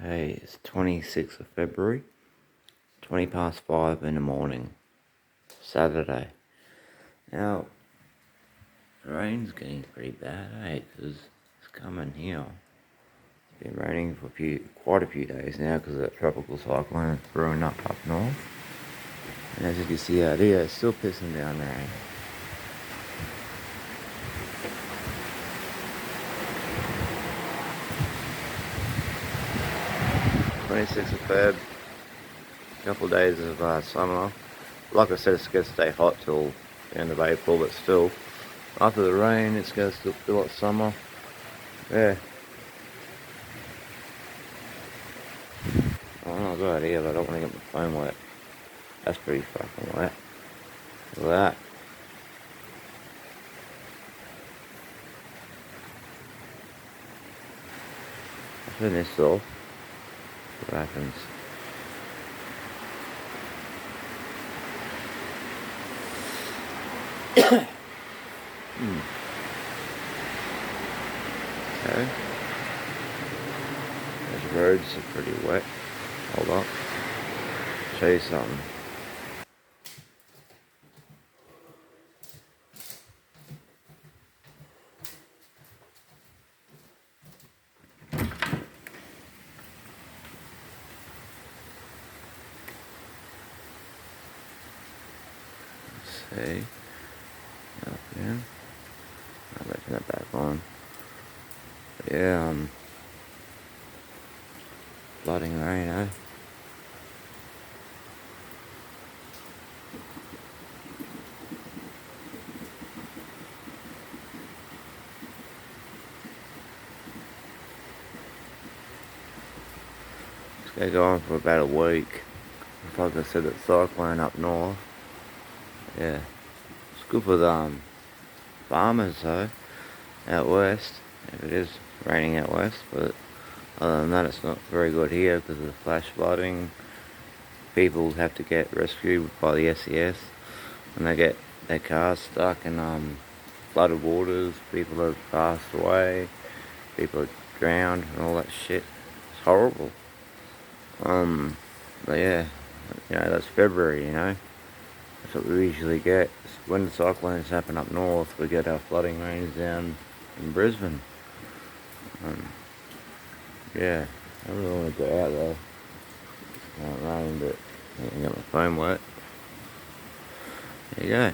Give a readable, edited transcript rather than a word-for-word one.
Okay, it's 26th of February, 20 past 5 in the morning, Saturday. Now, the rain's getting pretty bad, because it's coming here. It's been raining for quite a few days now because of that tropical cyclone that's brewing up north. And as you can see out here, it's still pissing down rain. '26th of Feb, a couple of days of summer. Like I said, it's going to stay hot till the end of April, but still, after the rain, it's going to still feel like summer. Yeah. I don't know, I'll go out here, but I don't want to get my phone wet. That's pretty fucking wet. Look at that. I'll turn this off. See what happens. Okay. Those roads are pretty wet. Hold up. Show you something. Let's see. Up here. I'm going to turn that back on. But yeah, flooding rain, eh? It's going to go on for about a week. Like I said, that cyclone up north. Yeah. It's good for the farmers though, out west, if it is raining out west, but other than that it's not very good here because of the flash flooding. People have to get rescued by the SES when they get their cars stuck in flooded waters. People have passed away, people are drowned and all that shit. It's horrible. But yeah, that's February, That's what we usually get. When the cyclones happen up north, we get our flooding rains down in Brisbane. Yeah, I really want to go out though. It's not raining, but I can get my phone wet. There you go.